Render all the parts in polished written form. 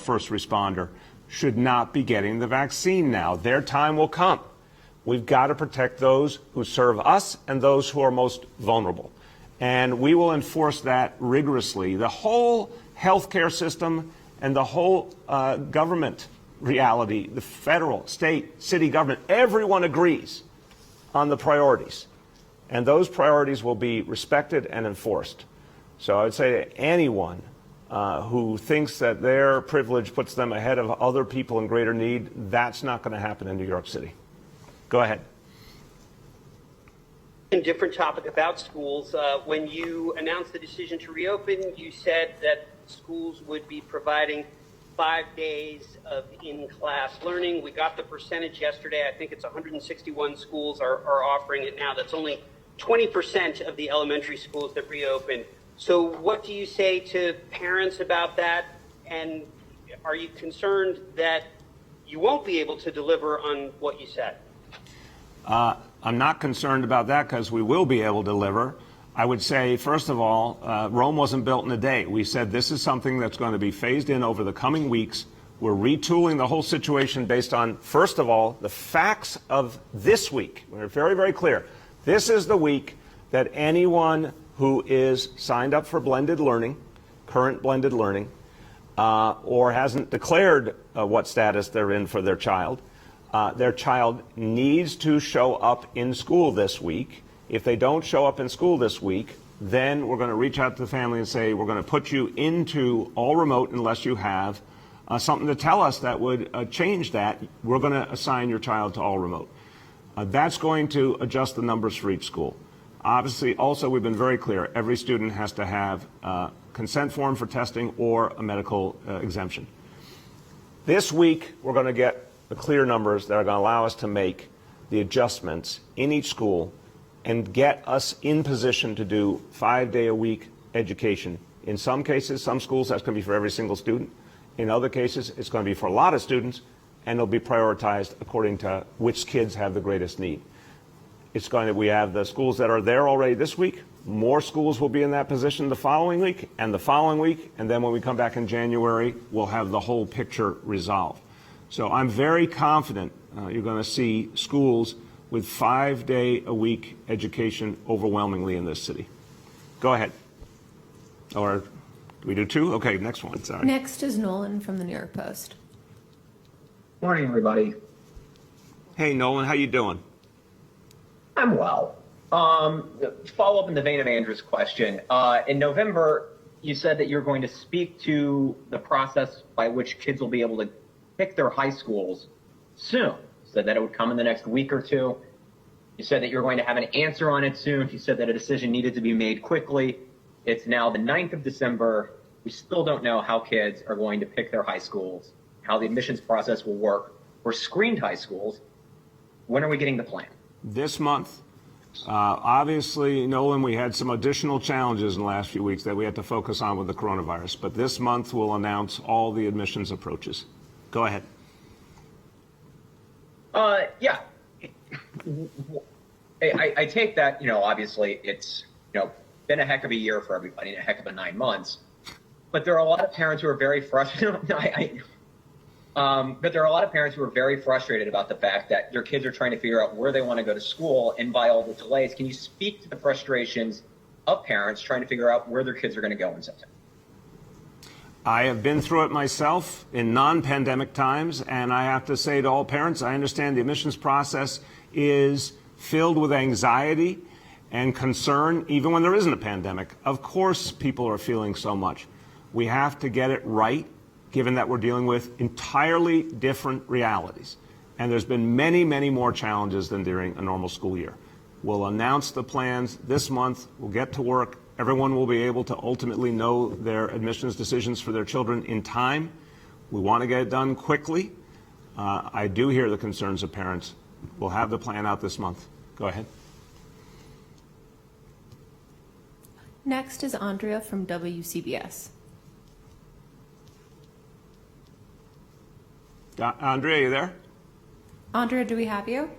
first responder should not be getting the vaccine now. Their time will come. We've got to protect those who serve us and those who are most vulnerable. And we will enforce that rigorously. The whole healthcare system and the whole government reality, the federal, state, city government, everyone agrees on the priorities. And those priorities will be respected and enforced. So I would say to anyone who thinks that their privilege puts them ahead of other people in greater need, that's not going to happen in New York City. Go ahead. A different topic about schools. When you announced the decision to reopen, you said that schools would be providing 5 days of in-class learning. We got the percentage yesterday. I think it's 161 schools are offering it now. That's only 20% of the elementary schools that reopened. So what do you say to parents about that? And are you concerned that you won't be able to deliver on what you said? I'm not concerned about that because we will be able to deliver. I would say, first of all, Rome wasn't built in a day. We said this is something that's going to be phased in over the coming weeks. We're retooling the whole situation based on, first of all, the facts of this week. We're very, very clear. This is the week that anyone who is signed up for blended learning, current blended learning, or hasn't declared what status they're in for their child needs to show up in school this week. If they don't show up in school this week, then we're going to reach out to the family and say, we're going to put you into all remote unless you have something to tell us that would change that. We're going to assign your child to all remote. That's going to adjust the numbers for each school. Obviously, also, we've been very clear. Every student has to have a consent form for testing or a medical exemption. This week, we're going to get the clear numbers that are going to allow us to make the adjustments in each school and get us in position to do 5-day-a-week education. In some cases, some schools, that's going to be for every single student. In other cases, it's going to be for a lot of students, and it'll be prioritized according to which kids have the greatest need. It's going to, we have the schools that are there already this week. More schools will be in that position the following week, and then when we come back in January, we'll have the whole picture resolved. So I'm very confident you're going to see schools with 5-day-a-week education overwhelmingly in this city. Go ahead. Or do we do two? Okay, next one. Sorry. Next is Nolan from the New York Post. Morning, everybody. Hey, Nolan, how you doing? I'm well. Follow up in the vein of Andrew's question. In November, you said that you're going to speak to the process by which kids will be able to pick their high schools soon. Said that it would come in the next week or two. You said that you're going to have an answer on it soon. You said that a decision needed to be made quickly. It's now the 9th of December. We still don't know how kids are going to pick their high schools, how the admissions process will work for screened high schools. When are we getting the plan? This month. Obviously, Nolan, we had some additional challenges in the last few weeks that we had to focus on with the coronavirus. But this month, we'll announce all the admissions approaches. Go ahead. Yeah. I take that, obviously it's, been a heck of a year for everybody and a heck of a 9 months. But there are a lot of parents who are very frustrated. But there are a lot of parents who are very frustrated about the fact that their kids are trying to figure out where they want to go to school, and by all the delays, can you speak to the frustrations of parents trying to figure out where their kids are going to go in September? I have been through it myself in non-pandemic times, and I have to say to all parents, I understand the admissions process is filled with anxiety and concern, even when there isn't a pandemic. Of course, people are feeling so much. We have to get it right, given that we're dealing with entirely different realities. And there's been many, many more challenges than during a normal school year. We'll announce the plans this month. We'll get to work. Everyone will be able to ultimately know their admissions decisions for their children in time. We want to get it done quickly. I do hear the concerns of parents. We'll have the plan out this month. Go ahead. Next is Andrea from WCBS. Andrea, you there? Andrea, do we have you?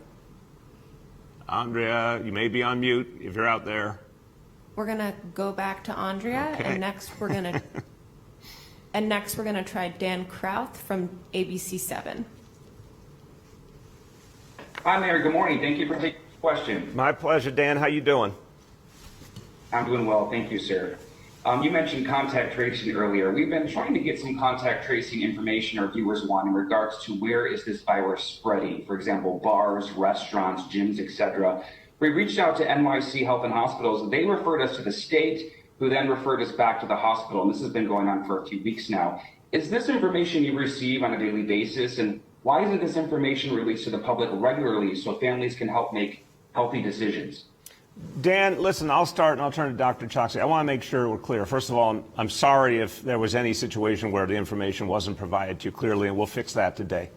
Andrea, you may be on mute if you're out there. We're going to go back to Andrea, Okay. and next we're going to And next, we're going to try Dan Krauth from ABC7. Hi, Mayor. Good morning. Thank you for taking the question. My pleasure, Dan. How you doing? I'm doing well. Thank you, sir. You mentioned contact tracing earlier. We've been trying to get some contact tracing information our viewers want in regards to where is this virus spreading. For example, bars, restaurants, gyms, etc. We reached out to NYC Health and Hospitals. They referred us to the state, who then referred us back to the hospital. And this has been going on for a few weeks now. Is this information you receive on a daily basis? And why isn't this information released to the public regularly so families can help make healthy decisions? Dan, listen, I'll start and I'll turn to Dr. Choksi. I want to make sure we're clear. First of all, I'm sorry if there was any situation where the information wasn't provided to you clearly, and we'll fix that today.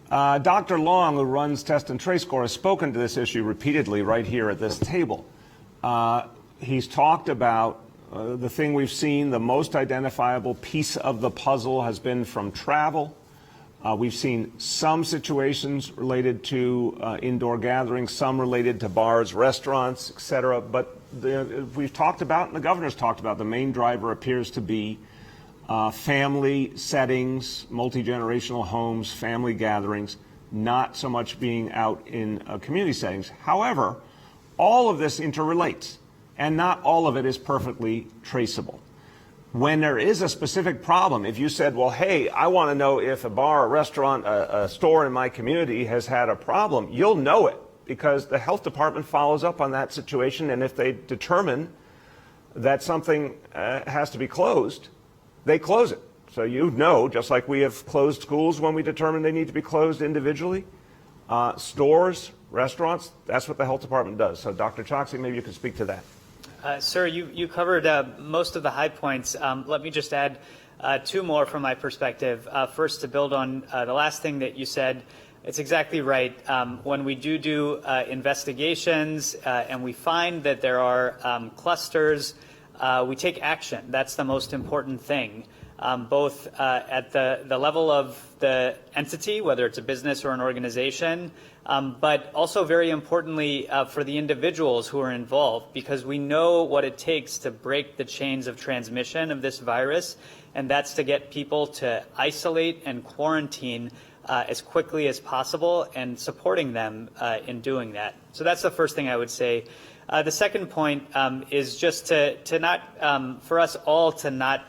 Dr. Long, who runs Test and Trace Score, has spoken to this issue repeatedly right here at this table. He's talked about the thing we've seen, the most identifiable piece of the puzzle has been from travel. We've seen some situations related to indoor gatherings, some related to bars, restaurants, et cetera. But we've talked about, and the governor's talked about, the main driver appears to be family settings, multi-generational homes, family gatherings, not so much being out in community settings. However, all of this interrelates, and not all of it is perfectly traceable. When there is a specific problem, if you said, well, hey, I want to know if a bar, a restaurant, a store in my community has had a problem, you'll know it because the health department follows up on that situation. And if they determine that something has to be closed, they close it. So you know, just like we have closed schools when we determine they need to be closed individually, stores, restaurants, that's what the health department does. So Dr. Choksi, maybe you can speak to that. Sir, you covered most of the high points. Let me just add two more from my perspective. First, to build on the last thing that you said, it's exactly right. When we do investigations and we find that there are clusters, we take action. That's the most important thing, both at the level of the entity, whether it's a business or an organization, but also very importantly for the individuals who are involved, because we know what it takes to break the chains of transmission of this virus, and that's to get people to isolate and quarantine as quickly as possible and supporting them in doing that. So that's the first thing I would say. The second point is just to not, for us all to not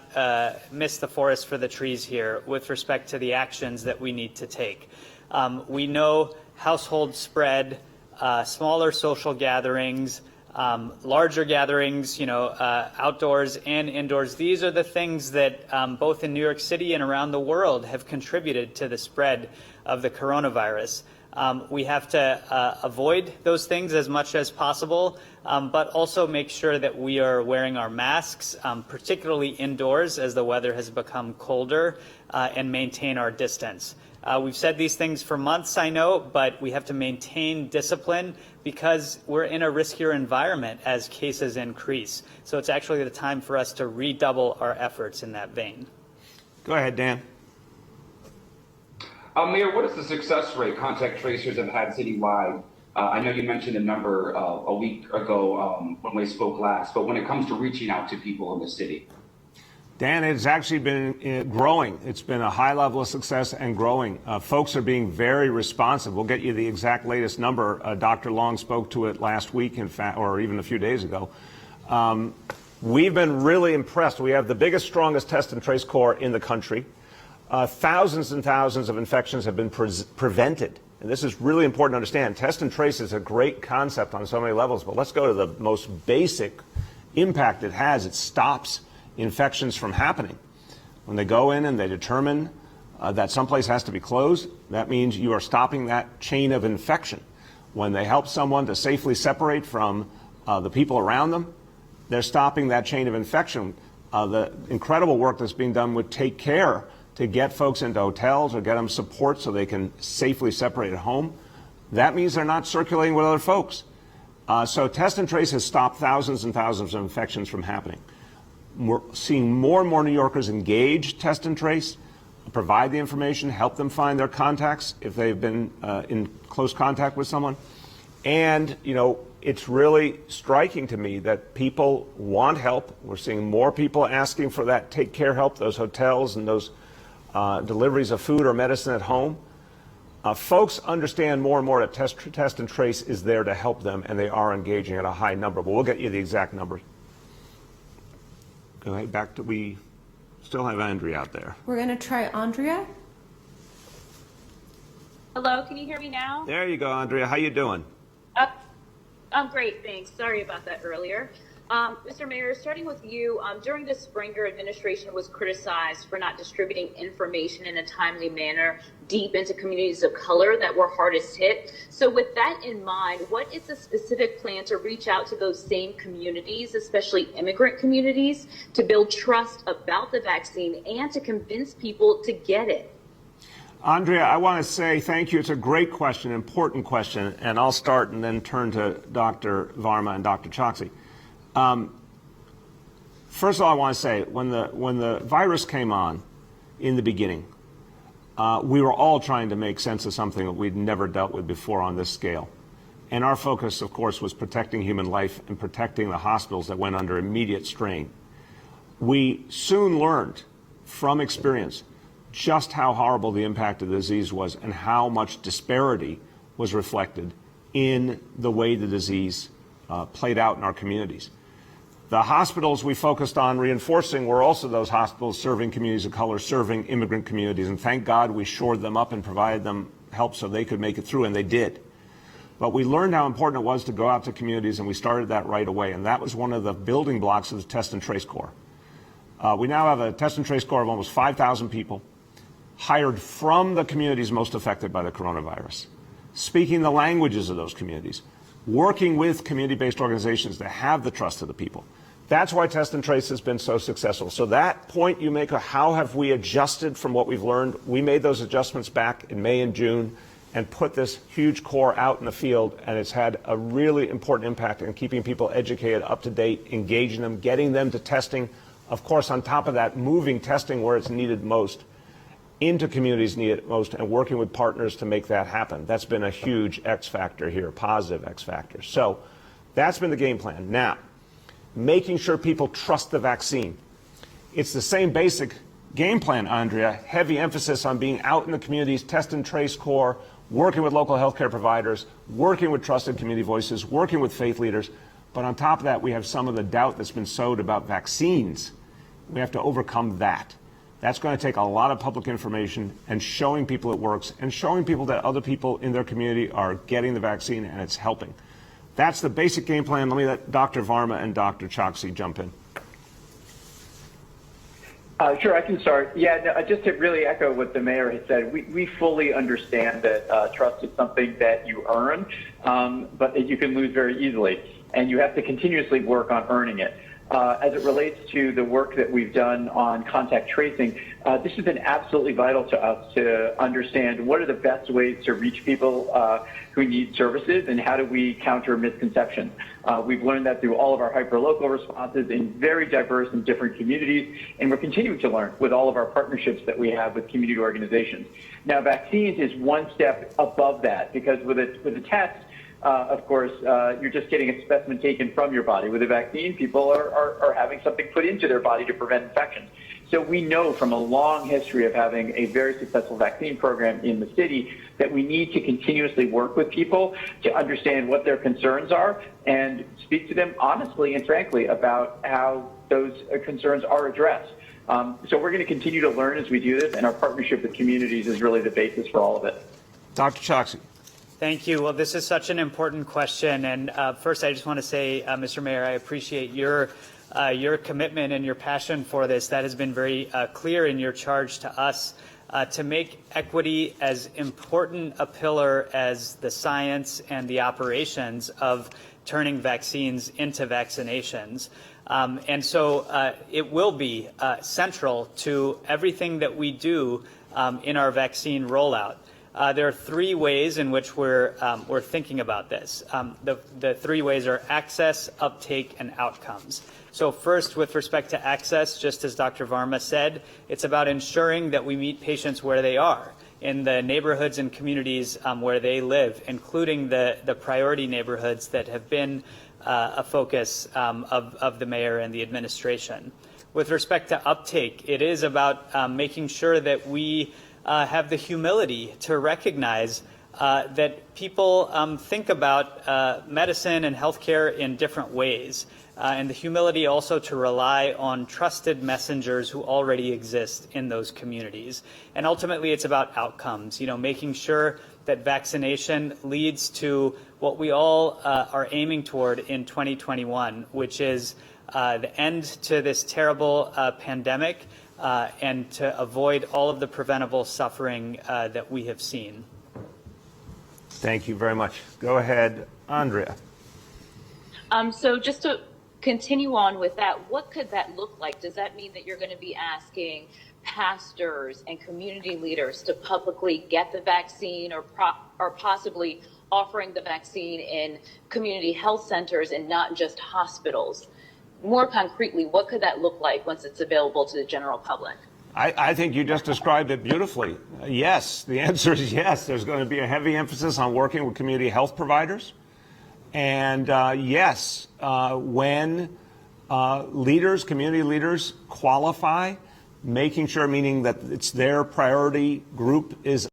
miss the forest for the trees here with respect to the actions that we need to take. We know household spread, smaller social gatherings, larger gatherings, outdoors and indoors. These are the things that both in New York City and around the world have contributed to the spread of the coronavirus. We have to avoid those things as much as possible, but also make sure that we are wearing our masks, particularly indoors as the weather has become colder, and maintain our distance. We've said these things for months, I know, but we have to maintain discipline because we're in a riskier environment as cases increase. So it's actually the time for us to redouble our efforts in that vein. Go ahead, Dan. Mayor, what is the success rate contact tracers have had citywide? I know you mentioned a number a week ago when we spoke last, but when it comes to reaching out to people in the city? Dan, it's actually been growing. It's been a high level of success and growing. Folks are being very responsive. We'll get you the exact latest number. Dr. Long spoke to it last week, in fact, or even a few days ago. We've been really impressed. We have the biggest, strongest test and trace core in the country. Thousands and thousands of infections have been prevented. And this is really important to understand. Test and trace is a great concept on so many levels, but let's go to the most basic impact it has. It stops infections from happening. When they go in and they determine that someplace has to be closed, that means you are stopping that chain of infection. When they help someone to safely separate from the people around them, they're stopping that chain of infection. The incredible work that's being done with Take Care to get folks into hotels or get them support so they can safely separate at home, that means they're not circulating with other folks. So test and trace has stopped thousands and thousands of infections from happening. We're seeing more and more New Yorkers engage test and trace, provide the information, help them find their contacts if they've been in close contact with someone. And, you know, it's really striking to me that people want help. We're seeing more people asking for that take care help, those hotels and those deliveries of food or medicine at home. Folks understand more and more that test and trace is there to help them, and they are engaging at a high number. But we'll get you the exact numbers. Go ahead, back to, we still have Andrea out there. We're going to try Andrea. Hello, can you hear me now? There you go, Andrea. How you doing? I'm great, thanks. Sorry about that earlier. Mr. Mayor, starting with you, during the spring, your administration was criticized for not distributing information in a timely manner deep into communities of color that were hardest hit. So with that in mind, what is the specific plan to reach out to those same communities, especially immigrant communities, to build trust about the vaccine and to convince people to get it? Andrea, I want to say thank you. It's a great question, important question, and I'll start and then turn to Dr. Varma and Dr. Choksi. First of all, I want to say when the virus came on in the beginning, we were all trying to make sense of something that we'd never dealt with before on this scale. And our focus, of course, was protecting human life and protecting the hospitals that went under immediate strain. We soon learned from experience just how horrible the impact of the disease was and how much disparity was reflected in the way the disease played out in our communities. The hospitals we focused on reinforcing were also those hospitals serving communities of color, serving immigrant communities, and thank God we shored them up and provided them help so they could make it through, and they did. But we learned how important it was to go out to communities, and we started that right away, and that was one of the building blocks of the Test and Trace Corps. We now have a Test and Trace Corps of almost 5,000 people, hired from the communities most affected by the coronavirus, speaking the languages of those communities, working with community-based organizations that have the trust of the people. That's why Test and Trace has been so successful. So that point you make of how have we adjusted from what we've learned, we made those adjustments back in May and June and put this huge core out in the field, and it's had a really important impact in keeping people educated, up to date, engaging them, getting them to testing. Of course, on top of that, moving testing where it's needed most into communities need it most, and working with partners to make that happen. That's been a huge X factor here, positive X factor. So that's been the game plan. Now, making sure people trust the vaccine. It's the same basic game plan, Andrea. Heavy emphasis on being out in the communities, Test and Trace Corps, working with local healthcare providers, working with trusted community voices, working with faith leaders. But on top of that, we have some of the doubt that's been sowed about vaccines. We have to overcome that. That's going to take a lot of public information and showing people it works and showing people that other people in their community are getting the vaccine and it's helping. That's the basic game plan. Let me let Dr. Varma and Dr. Choksi jump in. Sure, I can start. Yeah, no, just to really echo what the mayor has said, we fully understand that trust is something that you earn, but that you can lose very easily, and you have to continuously work on earning it. As it relates to the work that we've done on contact tracing, this has been absolutely vital to us to understand what are the best ways to reach people who need services and how do we counter misconceptions. We've learned that through all of our hyperlocal responses in very diverse and different communities, and we're continuing to learn with all of our partnerships that we have with community organizations. Now, vaccines is one step above that, because with a test, of course, you're just getting a specimen taken from your body. With a vaccine, people are having something put into their body to prevent infections. So we know from a long history of having a very successful vaccine program in the city that we need to continuously work with people to understand what their concerns are and speak to them honestly and frankly about how those concerns are addressed. So we're going to continue to learn as we do this, and our partnership with communities is really the basis for all of it. Dr. Choksi. Thank you. Well, this is such an important question. And first, I just want to say, Mr. Mayor, I appreciate your commitment and your passion for this. That has been very clear in your charge to us to make equity as important a pillar as the science and the operations of turning vaccines into vaccinations. And so it will be central to everything that we do in our vaccine rollout. There are three ways in which we're thinking about this. The three ways are access, uptake, and outcomes. So first, with respect to access, just as Dr. Varma said, it's about ensuring that we meet patients where they are. in the neighborhoods and communities where they live, including the priority neighborhoods that have been a focus of the mayor and the administration. With respect to uptake, it is about making sure that we have the humility to recognize that people think about medicine and healthcare in different ways, and the humility also to rely on trusted messengers who already exist in those communities. And ultimately, it's about outcomes, making sure that vaccination leads to what we all are aiming toward in 2021, which is the end to this terrible pandemic and to avoid all of the preventable suffering that we have seen. Thank you very much. Go ahead, Andrea. So just to continue on with that, what could that look like? Does that mean that you're going to be asking pastors and community leaders to publicly get the vaccine, or possibly offering the vaccine in community health centers and not just hospitals? More concretely, what could that look like once it's available to the general public? I think you just described it beautifully. Yes, the answer is yes. There's going to be a heavy emphasis on working with community health providers. And yes, when leaders, community leaders qualify, making sure, meaning that it's their priority group is